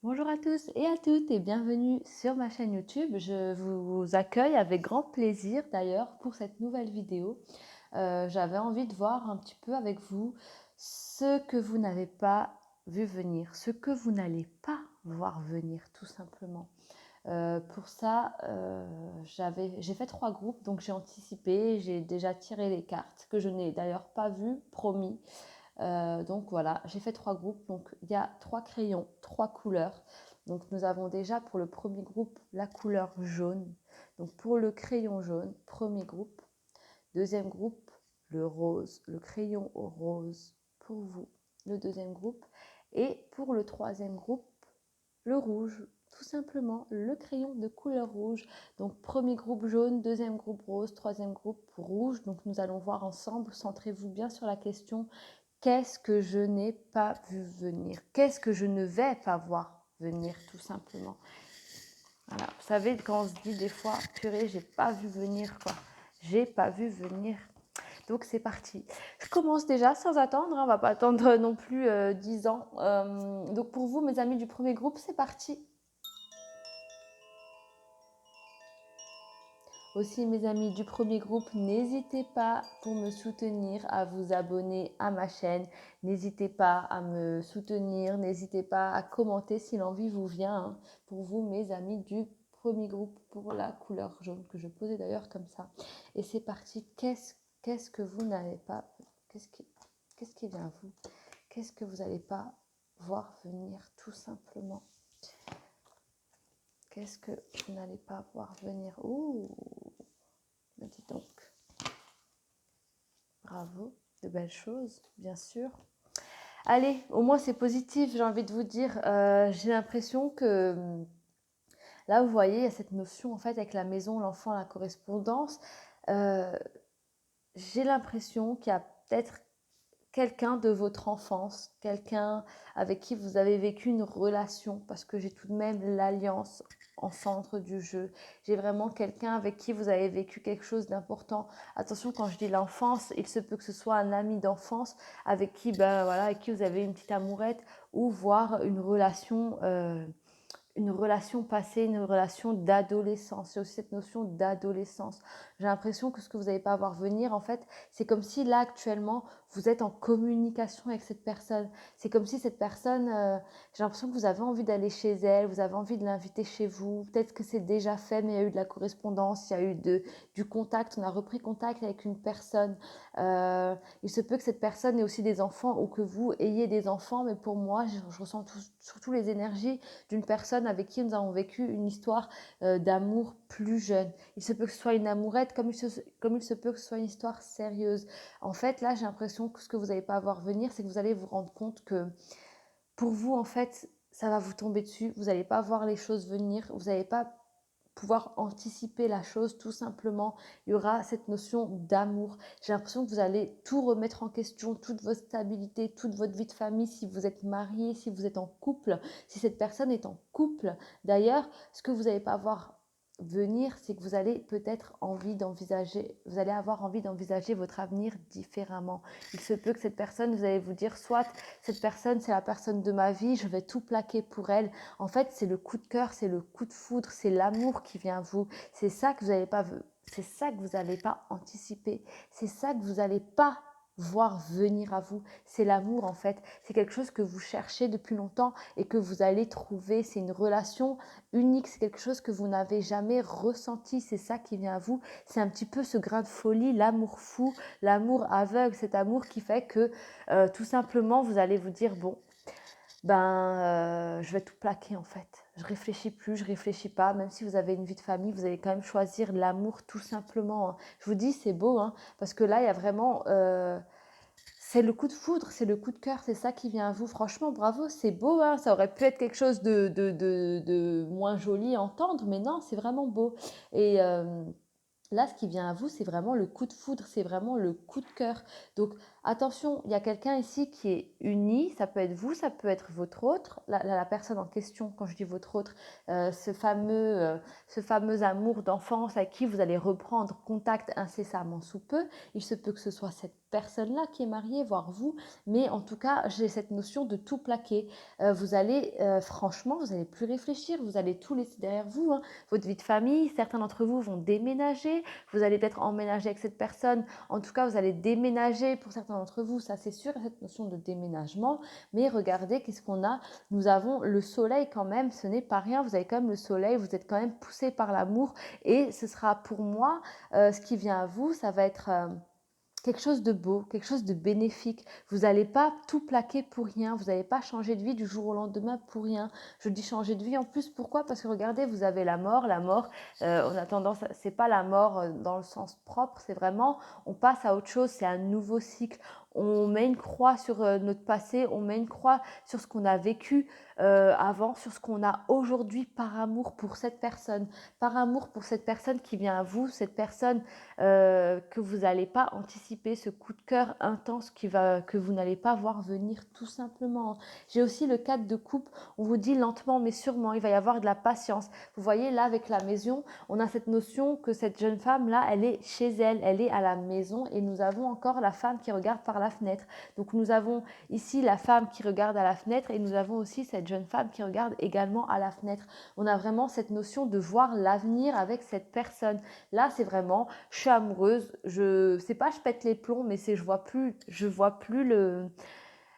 Bonjour à tous et à toutes et bienvenue sur ma chaîne YouTube. Je vous accueille avec grand plaisir d'ailleurs pour cette nouvelle vidéo. J'avais envie de voir un petit peu avec vous ce que vous n'avez pas vu venir, ce que vous n'allez pas voir venir tout simplement. Pour ça, j'ai fait 3 groupes, donc j'ai anticipé, j'ai déjà tiré les cartes que je n'ai d'ailleurs pas vues, promis. Donc voilà, j'ai fait 3 groupes. Donc il y a 3 crayons, 3 couleurs. Donc nous avons déjà pour le premier groupe la couleur jaune. Donc pour le crayon jaune, premier groupe. Deuxième groupe, le rose, le crayon au rose pour vous, le deuxième groupe. Et pour le troisième groupe, le rouge, tout simplement le crayon de couleur rouge. Donc premier groupe jaune, deuxième groupe rose, troisième groupe rouge. Donc nous allons voir ensemble, centrez-vous bien sur la question. Qu'est-ce que je n'ai pas vu venir? Qu'est-ce que je ne vais pas voir venir, tout simplement? Voilà. Vous savez, quand on se dit des fois, purée, j'ai pas vu venir, quoi. J'ai pas vu venir. Donc c'est parti. Je commence déjà sans attendre, hein, on va pas attendre non plus 10 ans. Donc pour vous, mes amis du premier groupe, c'est parti. Aussi, mes amis du premier groupe, n'hésitez pas pour me soutenir à vous abonner à ma chaîne. N'hésitez pas à me soutenir, n'hésitez pas à commenter si l'envie vous vient, hein. Pour vous, mes amis du premier groupe, pour la couleur jaune que je posais d'ailleurs comme ça. Et c'est parti. Qu'est-ce que vous n'allez pas, qu'est-ce qui vient à vous? Qu'est-ce que vous n'allez pas voir venir tout simplement? Qu'est-ce que vous n'allez pas voir venir? Ouh, me dis donc. Bravo, de belles choses, bien sûr. Allez, au moins c'est positif, j'ai envie de vous dire. J'ai l'impression que là, vous voyez, il y a cette notion en fait avec la maison, l'enfant, la correspondance. Euh, j'ai l'impression qu'il y a peut-être quelqu'un de votre enfance, quelqu'un avec qui vous avez vécu une relation, parce que j'ai tout de même l'alliance en centre du jeu. J'ai vraiment quelqu'un avec qui vous avez vécu quelque chose d'important. Attention, quand je dis l'enfance, il se peut que ce soit un ami d'enfance avec qui, voilà, avec qui vous avez une petite amourette, ou voire une relation passée, une relation d'adolescence. C'est aussi cette notion d'adolescence. J'ai l'impression que ce que vous n'allez pas voir venir, en fait, c'est comme si là, actuellement, vous êtes en communication avec cette personne. C'est comme si cette personne, j'ai l'impression que vous avez envie d'aller chez elle, vous avez envie de l'inviter chez vous. Peut-être que c'est déjà fait, mais il y a eu de la correspondance, il y a eu du contact, on a repris contact avec une personne. Il se peut que cette personne ait aussi des enfants ou que vous ayez des enfants, mais pour moi, je ressens surtout les énergies d'une personne avec qui nous avons vécu une histoire d'amour plus jeune. Il se peut que ce soit une amourette, comme il se peut que ce soit une histoire sérieuse. En fait, là, j'ai l'impression que ce que vous n'allez pas voir venir, c'est que vous allez vous rendre compte que pour vous, en fait, ça va vous tomber dessus. Vous n'allez pas voir les choses venir. Vous n'allez pas pouvoir anticiper la chose tout simplement. Il y aura cette notion d'amour. J'ai l'impression que vous allez tout remettre en question, toute votre stabilité, toute votre vie de famille, si vous êtes marié, si vous êtes en couple, si cette personne est en couple. D'ailleurs, ce que vous n'allez pas voir venir, c'est que vous allez peut-être vous allez avoir envie d'envisager votre avenir différemment. Il se peut que cette personne, vous allez vous dire, soit cette personne, c'est la personne de ma vie, je vais tout plaquer pour elle. En fait, c'est le coup de cœur, c'est le coup de foudre, c'est l'amour qui vient à vous. C'est ça que vous n'allez pas, c'est ça que vous n'allez pas anticiper. C'est ça que vous n'allez pas voir venir à vous. C'est l'amour en fait. C'est quelque chose que vous cherchez depuis longtemps et que vous allez trouver. C'est une relation unique. C'est quelque chose que vous n'avez jamais ressenti. C'est ça qui vient à vous. C'est un petit peu ce grain de folie, l'amour fou, l'amour aveugle, cet amour qui fait que tout simplement vous allez vous dire bon, je vais tout plaquer en fait. Je réfléchis plus, je réfléchis pas. Même si vous avez une vie de famille, vous allez quand même choisir l'amour tout simplement, hein. Je vous dis, c'est beau, hein, parce que là, il y a vraiment... c'est le coup de foudre, c'est le coup de cœur, c'est ça qui vient à vous. Franchement, bravo, c'est beau, hein. Ça aurait pu être quelque chose de moins joli à entendre, mais non, c'est vraiment beau. Et... là, ce qui vient à vous, c'est vraiment le coup de foudre, c'est vraiment le coup de cœur. Donc, Attention, il y a quelqu'un ici qui est uni, ça peut être vous, ça peut être votre autre, la personne en question, quand je dis votre autre, ce fameux amour d'enfance avec qui vous allez reprendre contact incessamment sous peu. Il se peut que ce soit cette personne-là qui est mariée, voire vous, mais en tout cas, j'ai cette notion de tout plaquer. Vous allez, franchement, vous n'allez plus réfléchir, vous allez tout laisser derrière vous, hein. Votre vie de famille, certains d'entre vous vont déménager, vous allez peut-être emménager avec cette personne, en tout cas, vous allez déménager pour certains d'entre vous, ça c'est sûr, cette notion de déménagement, mais regardez, qu'est-ce qu'on a? Nous avons le soleil quand même, ce n'est pas rien, vous avez quand même le soleil, vous êtes quand même poussé par l'amour, et ce sera pour moi, ce qui vient à vous, ça va être quelque chose de beau, quelque chose de bénéfique. Vous n'allez pas tout plaquer pour rien, vous n'allez pas changer de vie du jour au lendemain pour rien. Je dis changer de vie en plus, pourquoi? Parce que regardez, vous avez la mort, on a tendance, c'est pas la mort dans le sens propre, c'est vraiment, on passe à autre chose, c'est un nouveau cycle. On met une croix sur notre passé, on met une croix sur ce qu'on a vécu avant, sur ce qu'on a aujourd'hui par amour pour cette personne, par amour pour cette personne qui vient à vous, cette personne que vous n'allez pas anticiper, ce coup de cœur intense que vous n'allez pas voir venir tout simplement. J'ai aussi le 4 de coupe, on vous dit lentement mais sûrement, il va y avoir de la patience. Vous voyez là avec la maison, on a cette notion que cette jeune femme là, elle est chez elle, elle est à la maison et nous avons encore la femme qui regarde par la fenêtre. Donc nous avons ici la femme qui regarde à la fenêtre et nous avons aussi cette jeune femme qui regarde également à la fenêtre. On a vraiment cette notion de voir l'avenir avec cette personne. Là, c'est vraiment, je suis amoureuse, c'est pas je pète les plombs, mais c'est je vois plus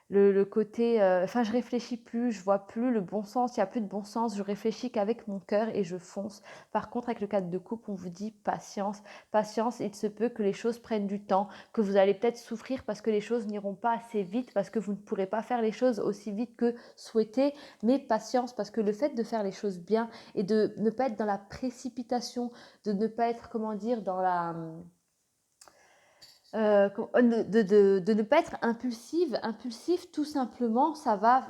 le côté, enfin je réfléchis plus, je vois plus le bon sens, il n'y a plus de bon sens, je réfléchis qu'avec mon cœur et je fonce. Par contre, avec le 4 de coupe, on vous dit patience, patience, il se peut que les choses prennent du temps, que vous allez peut-être souffrir parce que les choses n'iront pas assez vite, parce que vous ne pourrez pas faire les choses aussi vite que souhaité, mais patience, parce que le fait de faire les choses bien et de ne pas être dans la précipitation, de ne pas être, comment dire, dans la de ne pas être impulsif tout simplement, ça va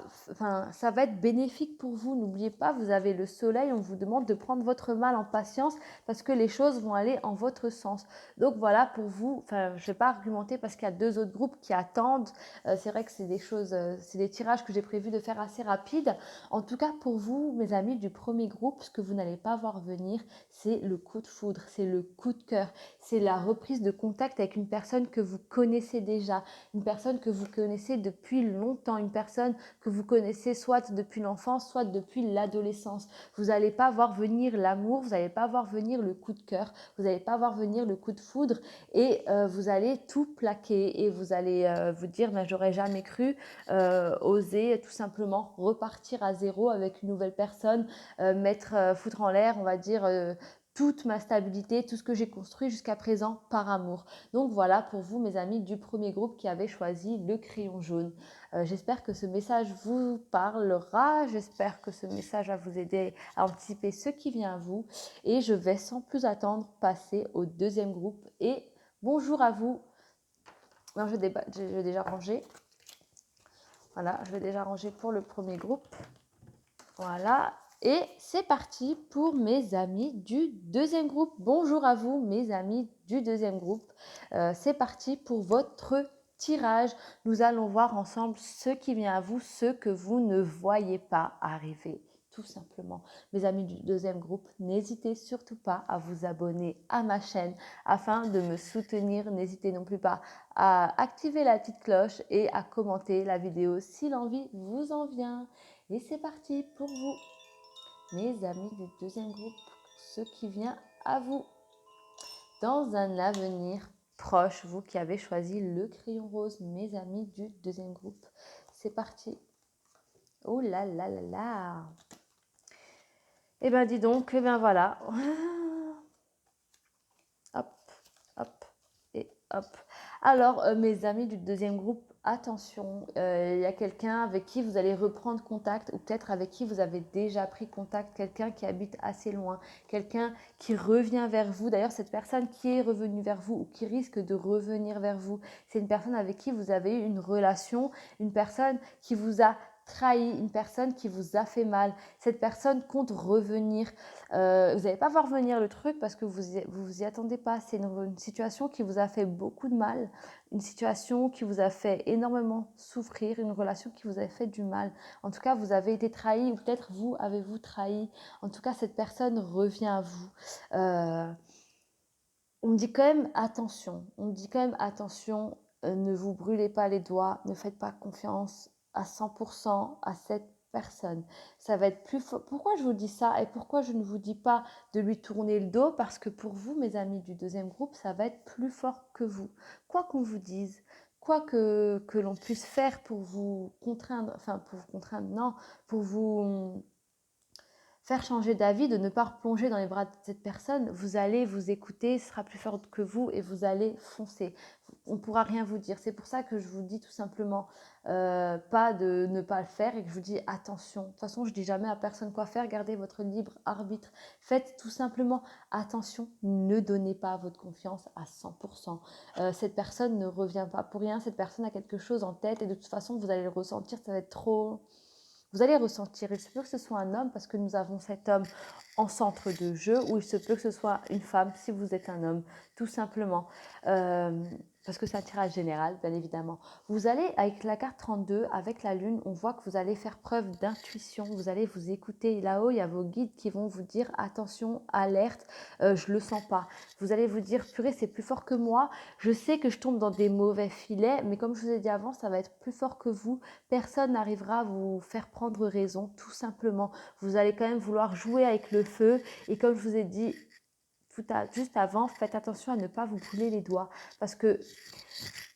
être bénéfique pour vous. N'oubliez pas, vous avez le soleil, on vous demande de prendre votre mal en patience parce que les choses vont aller en votre sens. Donc voilà pour vous, enfin je ne vais pas argumenter parce qu'il y a deux autres groupes qui attendent. C'est vrai que c'est des choses, c'est des tirages que j'ai prévu de faire assez rapides. En tout cas pour vous, mes amis du premier groupe, ce que vous n'allez pas voir venir, c'est le coup de foudre, c'est le coup de cœur, c'est la reprise de contact avec une personne que vous connaissez déjà, une personne que vous connaissez depuis longtemps, une personne que vous connaissez soit depuis l'enfance, soit depuis l'adolescence. Vous n'allez pas voir venir l'amour, vous n'allez pas voir venir le coup de cœur, vous n'allez pas voir venir le coup de foudre et vous allez tout plaquer et vous allez vous dire ben, j'aurais jamais cru oser tout simplement repartir à zéro avec une nouvelle personne, foutre en l'air, on va dire, toute ma stabilité, tout ce que j'ai construit jusqu'à présent par amour. Donc voilà pour vous mes amis du premier groupe qui avaient choisi le crayon jaune. J'espère que ce message vous parlera, j'espère que ce message va vous aider à anticiper ce qui vient à vous et je vais sans plus attendre passer au deuxième groupe et bonjour à vous. Non, je vais déjà ranger. Voilà, je vais déjà ranger pour le premier groupe. Voilà. Et c'est parti pour mes amis du deuxième groupe. Bonjour à vous mes amis du deuxième groupe. C'est parti pour votre tirage. Nous allons voir ensemble ce qui vient à vous, ce que vous ne voyez pas arriver. Tout simplement. Mes amis du deuxième groupe, n'hésitez surtout pas à vous abonner à ma chaîne afin de me soutenir. N'hésitez non plus pas à activer la petite cloche et à commenter la vidéo si l'envie vous en vient. Et c'est parti pour vous, mes amis du deuxième groupe, ce qui vient à vous. Dans un avenir proche, vous qui avez choisi le crayon rose, mes amis du deuxième groupe, c'est parti. Oh là là là là. Eh bien dis donc, eh bien voilà. Hop, hop et hop. Alors mes amis du deuxième groupe, attention, il y a quelqu'un avec qui vous allez reprendre contact ou peut-être avec qui vous avez déjà pris contact, quelqu'un qui habite assez loin, quelqu'un qui revient vers vous. D'ailleurs, cette personne qui est revenue vers vous ou qui risque de revenir vers vous, c'est une personne avec qui vous avez eu une relation, une personne qui vous a trahi, une personne qui vous a fait mal. Cette personne compte revenir. Vous n'allez pas voir venir le truc parce que vous y attendez pas. C'est une situation qui vous a fait beaucoup de mal, une situation qui vous a fait énormément souffrir, une relation qui vous a fait du mal. En tout cas, vous avez été trahi ou peut-être vous avez-vous trahi. En tout cas, cette personne revient à vous. On me dit quand même attention. On me dit quand même attention. Ne vous brûlez pas les doigts. Ne faites pas confiance à 100% à cette personne. Ça va être plus fort. Pourquoi je vous dis ça et pourquoi je ne vous dis pas de lui tourner le dos? Parce que pour vous, mes amis du deuxième groupe, ça va être plus fort que vous. Quoi qu'on vous dise, quoi que l'on puisse faire pour vous contraindre, enfin pour vous contraindre, non, pour vous faire changer d'avis, de ne pas replonger dans les bras de cette personne, vous allez vous écouter, ce sera plus fort que vous et vous allez foncer. On ne pourra rien vous dire. C'est pour ça que je vous dis tout simplement pas de ne pas le faire et que je vous dis attention. De toute façon, je ne dis jamais à personne quoi faire. Gardez votre libre arbitre. Faites tout simplement attention. Ne donnez pas votre confiance à 100%. Cette personne ne revient pas pour rien. Cette personne a quelque chose en tête et de toute façon, vous allez le ressentir. Ça va être trop... Vous allez ressentir, il se peut que ce soit un homme parce que nous avons cet homme en centre de jeu, ou il se peut que ce soit une femme si vous êtes un homme, tout simplement. Parce que c'est un tirage général, bien évidemment. Vous allez, avec la carte 32, avec la lune, on voit que vous allez faire preuve d'intuition, vous allez vous écouter. Là-haut, il y a vos guides qui vont vous dire attention, alerte, je le sens pas. Vous allez vous dire purée, c'est plus fort que moi. Je sais que je tombe dans des mauvais filets, mais comme je vous ai dit avant, ça va être plus fort que vous. Personne n'arrivera à vous faire prendre raison, tout simplement. Vous allez quand même vouloir jouer avec le feu. Et comme je vous ai dit juste avant, faites attention à ne pas vous brûler les doigts. Parce que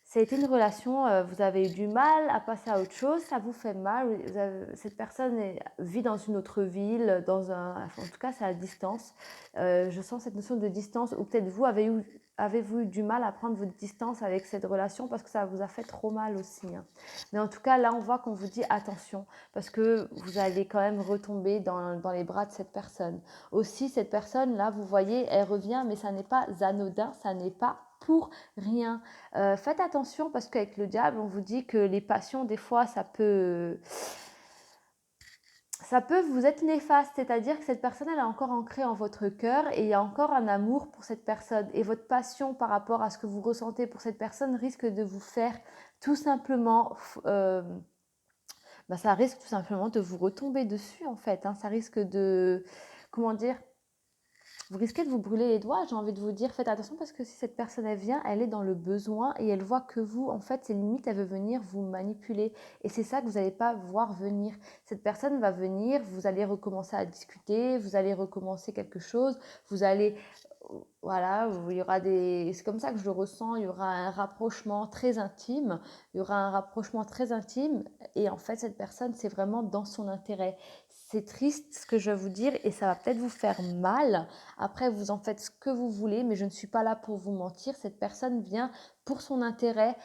ça a été une relation, vous avez eu du mal à passer à autre chose, ça vous fait mal. Cette personne vit dans une autre ville, en tout cas c'est à distance. Je sens cette notion de distance, ou peut-être avez-vous eu du mal à prendre votre distance avec cette relation parce que ça vous a fait trop mal aussi. Hein. Mais en tout cas, là, on voit qu'on vous dit attention parce que vous allez quand même retomber dans les bras de cette personne. Aussi, cette personne-là, vous voyez, elle revient, mais ça n'est pas anodin, ça n'est pas pour rien. Faites attention parce qu'avec le diable, on vous dit que les passions, des fois, ça peut vous être néfaste, c'est-à-dire que cette personne, elle est encore ancrée en votre cœur et il y a encore un amour pour cette personne. Et votre passion par rapport à ce que vous ressentez pour cette personne risque de vous faire tout simplement... ça risque tout simplement de vous retomber dessus, en fait. Hein. Ça risque de... Comment dire? Vous risquez de vous brûler les doigts. J'ai envie de vous dire, faites attention parce que si cette personne, elle vient, elle est dans le besoin et elle voit que vous, en fait, c'est limite, elle veut venir vous manipuler. Et c'est ça que vous n'allez pas voir venir. Cette personne va venir, vous allez recommencer à discuter, vous allez recommencer quelque chose, vous allez... Voilà, il y aura des... C'est comme ça que je le ressens, il y aura un rapprochement très intime, il y aura un rapprochement très intime et en fait, cette personne, c'est vraiment dans son intérêt. C'est triste ce que je vais vous dire et ça va peut-être vous faire mal. Après, vous en faites ce que vous voulez, mais je ne suis pas là pour vous mentir. Cette personne vient pour son intérêt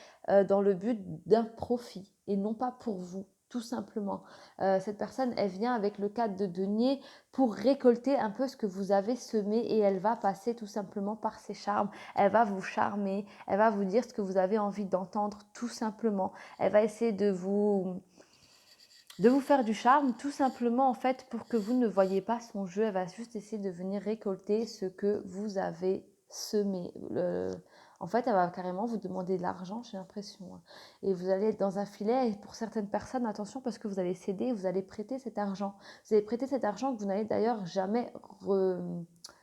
dans le but d'un profit et non pas pour vous, tout simplement. Cette personne, elle vient avec le cadre de denier pour récolter un peu ce que vous avez semé et elle va passer tout simplement par ses charmes. Elle va vous charmer, elle va vous dire ce que vous avez envie d'entendre, tout simplement. Elle va essayer de vous faire du charme, tout simplement en fait pour que vous ne voyez pas son jeu. Elle va juste essayer de venir récolter ce que vous avez semé. En fait, elle va carrément vous demander de l'argent, j'ai l'impression. Hein. Et vous allez être dans un filet. Et pour certaines personnes, attention parce que vous allez céder, vous allez prêter cet argent. Vous allez prêter cet argent que vous n'allez d'ailleurs jamais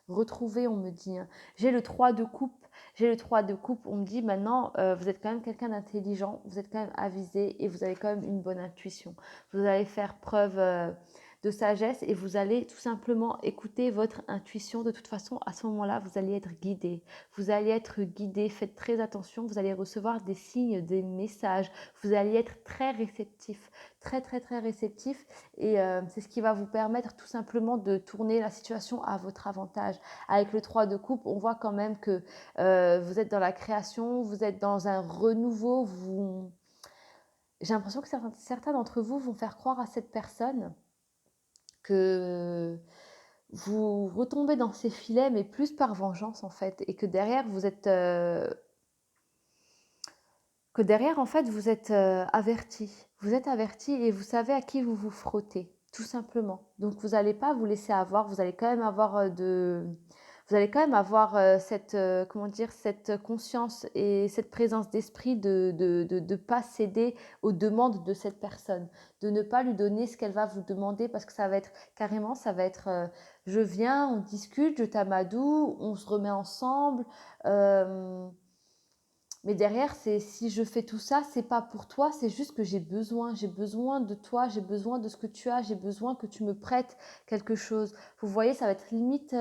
retrouver, on me dit. Hein. J'ai le 3 de coupe. J'ai le 3 de coupe, on me dit maintenant, vous êtes quand même quelqu'un d'intelligent, vous êtes quand même avisé et vous avez quand même une bonne intuition. Vous allez faire preuve de sagesse et vous allez tout simplement écouter votre intuition. De toute façon, à ce moment-là, vous allez être guidé. Vous allez être guidé, faites très attention, vous allez recevoir des signes, des messages. Vous allez être très réceptif, très très très réceptif et c'est ce qui va vous permettre tout simplement de tourner la situation à votre avantage. Avec le 3 de coupe, on voit quand même que vous êtes dans la création, vous êtes dans un renouveau. J'ai l'impression que certains d'entre vous vont faire croire à cette personne que vous retombez dans ces filets, mais plus par vengeance en fait, et que derrière vous êtes que derrière, en fait, vous êtes averti. Vous êtes averti et vous savez à qui vous vous frottez, tout simplement. Donc, vous n'allez pas vous laisser avoir. Vous allez quand même avoir vous allez quand même avoir cette, comment dire, cette conscience et cette présence d'esprit de pas céder aux demandes de cette personne, de ne pas lui donner ce qu'elle va vous demander parce que ça va être carrément, ça va être je viens, on discute, je t'amadoue, on se remet ensemble. Mais derrière, c'est si je fais tout ça, c'est pas pour toi, c'est juste que j'ai besoin de toi, j'ai besoin de ce que tu as, j'ai besoin que tu me prêtes quelque chose. Vous voyez, ça va être limite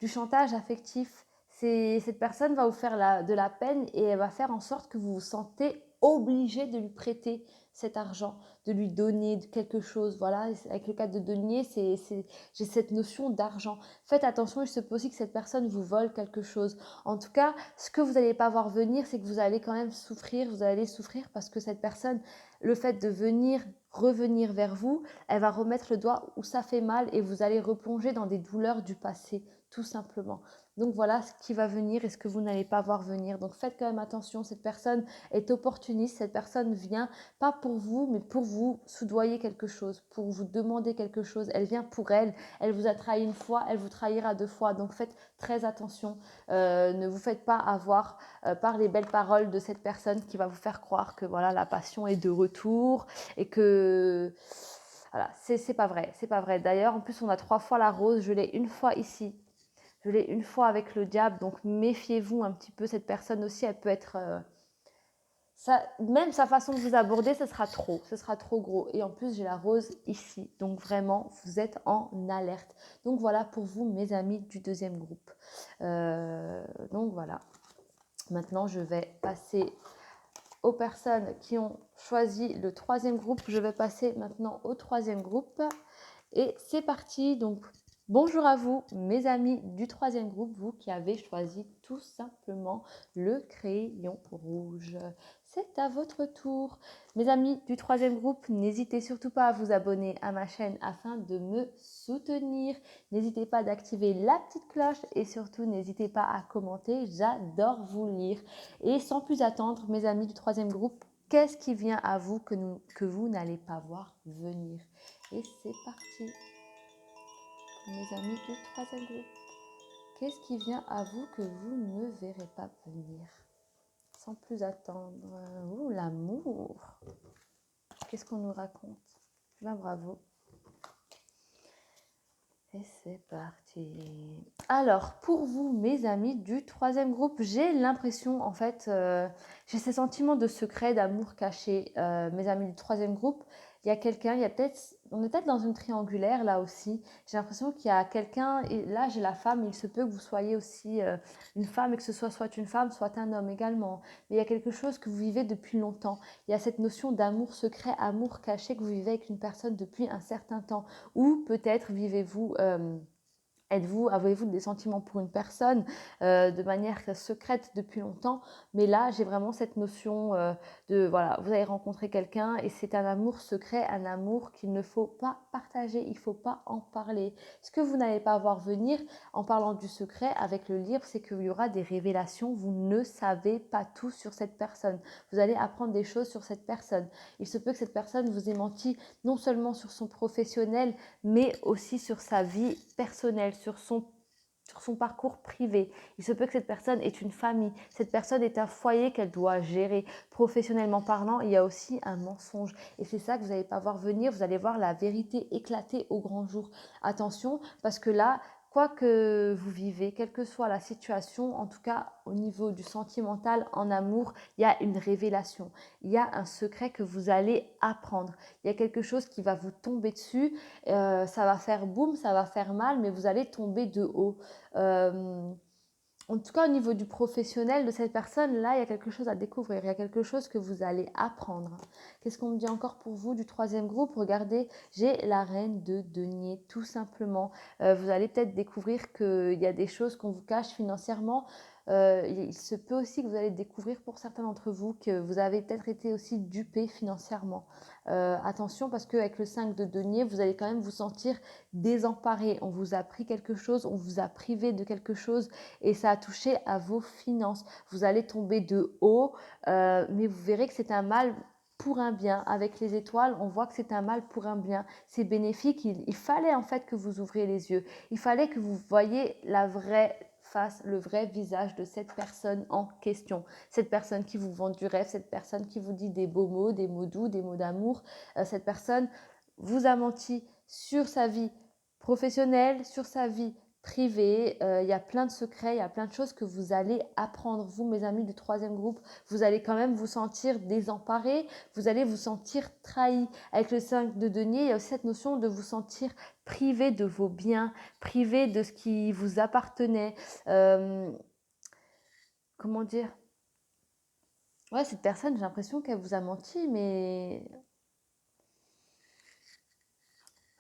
du chantage affectif. Cette personne va vous faire de la peine et elle va faire en sorte que vous vous sentez obligé de lui prêter cet argent, de lui donner quelque chose. Voilà, avec le cas de denier, j'ai cette notion d'argent. Faites attention, il se peut aussi que cette personne vous vole quelque chose. En tout cas, ce que vous n'allez pas voir venir, c'est que vous allez quand même souffrir, vous allez souffrir parce que cette personne, le fait de revenir vers vous, elle va remettre le doigt où ça fait mal et vous allez replonger dans des douleurs du passé, tout simplement. Donc voilà ce qui va venir et ce que vous n'allez pas voir venir. Donc faites quand même attention, cette personne est opportuniste, cette personne vient pas pour vous, mais pour vous soudoyer quelque chose, pour vous demander quelque chose. Elle vient pour elle, elle vous a trahi une fois, elle vous trahira deux fois. Donc faites très attention. Ne vous faites pas avoir par les belles paroles de cette personne qui va vous faire croire que voilà, la passion est de retour et que voilà, c'est pas vrai, c'est pas vrai. D'ailleurs, en plus, on a 3 fois la rose. Je l'ai une fois ici, je l'ai une fois avec le diable. Donc méfiez-vous un petit peu. Cette personne aussi, elle peut être ça, même sa façon de vous aborder, ce sera trop gros. Et en plus, j'ai la rose ici. Donc vraiment, vous êtes en alerte. Donc voilà pour vous, mes amis du deuxième groupe. Donc voilà. Maintenant, je vais passer aux personnes qui ont choisi le troisième groupe. Je vais passer maintenant au troisième groupe. Et c'est parti. Donc, bonjour à vous, mes amis du troisième groupe, vous qui avez choisi tout simplement le crayon rouge. C'est à votre tour. Mes amis du troisième groupe, n'hésitez surtout pas à vous abonner à ma chaîne afin de me soutenir. N'hésitez pas d'activer la petite cloche et surtout n'hésitez pas à commenter. J'adore vous lire. Et sans plus attendre, mes amis du troisième groupe, qu'est-ce qui vient à vous que vous n'allez pas voir venir? Et c'est parti, mes amis du troisième groupe. Qu'est-ce qui vient à vous que vous ne verrez pas venir? Sans plus attendre. Ouh, l'amour. Qu'est-ce qu'on nous raconte? Ben, bravo. Et c'est parti. Alors, pour vous, mes amis du troisième groupe, j'ai l'impression, en fait, j'ai ces sentiments de secret, d'amour caché. Mes amis du troisième groupe, il y a quelqu'un, on est peut-être dans une triangulaire là aussi. J'ai l'impression qu'il y a quelqu'un, et là j'ai la femme, il se peut que vous soyez aussi une femme et que ce soit une femme, soit un homme également. Mais il y a quelque chose que vous vivez depuis longtemps. Il y a cette notion d'amour secret, amour caché que vous vivez avec une personne depuis un certain temps. Ou peut-être avez-vous des sentiments pour une personne de manière secrète depuis longtemps, mais là j'ai vraiment cette notion de voilà, vous avez rencontré quelqu'un et c'est un amour secret, un amour qu'il ne faut pas partager, il ne faut pas en parler. Ce que vous n'allez pas voir venir en parlant du secret avec le livre, c'est qu'il y aura des révélations, vous ne savez pas tout sur cette personne, vous allez apprendre des choses sur cette personne. Il se peut que cette personne vous ait menti non seulement sur son professionnel, mais aussi sur sa vie personnelle, sur son parcours privé. Il se peut que cette personne ait une famille, cette personne est un foyer qu'elle doit gérer. Professionnellement parlant, il y a aussi un mensonge. Et c'est ça que vous n'allez pas voir venir, vous allez voir la vérité éclater au grand jour. Attention, parce que là, quoi que vous vivez, quelle que soit la situation, en tout cas au niveau du sentimental, en amour, il y a une révélation. Il y a un secret que vous allez apprendre. Il y a quelque chose qui va vous tomber dessus. Ça va faire boum, ça va faire mal, mais vous allez tomber de haut. En tout cas, au niveau du professionnel de cette personne-là, il y a quelque chose à découvrir, il y a quelque chose que vous allez apprendre. Qu'est-ce qu'on me dit encore pour vous du troisième groupe? Regardez, j'ai la reine de denier, tout simplement. Vous allez peut-être découvrir qu'il y a des choses qu'on vous cache financièrement. Il se peut aussi que vous allez découvrir pour certains d'entre vous que vous avez peut-être été aussi dupé financièrement. Attention parce qu'avec le 5 de denier, vous allez quand même vous sentir désemparé. On vous a pris quelque chose, on vous a privé de quelque chose et ça a touché à vos finances. Vous allez tomber de haut, mais vous verrez que c'est un mal pour un bien. Avec les étoiles, on voit que c'est un mal pour un bien. C'est bénéfique. Il fallait en fait que vous ouvriez les yeux. Il fallait que vous voyiez la vraie face, le vrai visage de cette personne en question. Cette personne qui vous vend du rêve, cette personne qui vous dit des beaux mots, des mots doux, des mots d'amour. Cette personne vous a menti sur sa vie professionnelle, sur sa vie privée. Il y a plein de secrets, il y a plein de choses que vous allez apprendre. Vous, mes amis du troisième groupe, vous allez quand même vous sentir désemparés, vous allez vous sentir trahis. Avec le 5 de denier, il y a aussi cette notion de vous sentir privé de vos biens, privé de ce qui vous appartenait. Comment dire? Ouais, cette personne, j'ai l'impression qu'elle vous a menti, mais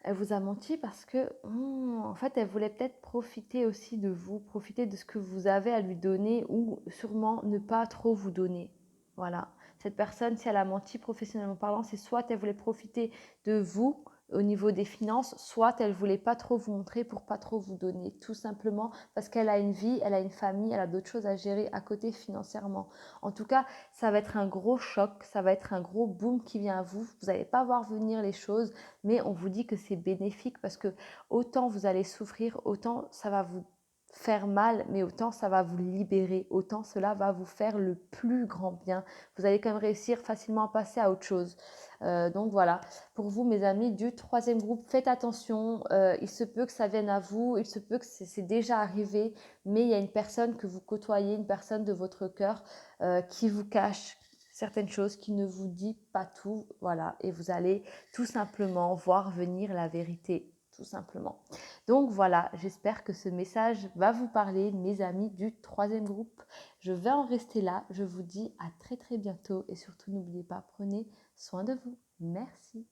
elle vous a menti parce que, en fait, elle voulait peut-être profiter aussi de vous, profiter de ce que vous avez à lui donner ou sûrement ne pas trop vous donner. Voilà. Cette personne, si elle a menti professionnellement parlant, c'est soit elle voulait profiter de vous au niveau des finances, soit elle voulait pas trop vous montrer pour pas trop vous donner, tout simplement parce qu'elle a une vie, elle a une famille, elle a d'autres choses à gérer à côté financièrement. En tout cas, ça va être un gros choc, ça va être un gros boom qui vient à vous. Vous n'allez pas voir venir les choses, mais on vous dit que c'est bénéfique parce que autant vous allez souffrir, autant ça va vous faire mal, mais autant ça va vous libérer, autant cela va vous faire le plus grand bien. Vous allez quand même réussir facilement à passer à autre chose. Donc voilà, pour vous mes amis du troisième groupe, faites attention, il se peut que ça vienne à vous, il se peut que c'est déjà arrivé, mais il y a une personne que vous côtoyez, une personne de votre cœur qui vous cache certaines choses, qui ne vous dit pas tout, voilà, et vous allez tout simplement voir venir la vérité, tout simplement. Donc voilà, j'espère que ce message va vous parler, mes amis du troisième groupe. Je vais en rester là, je vous dis à très très bientôt et surtout n'oubliez pas, prenez soin de vous. Merci.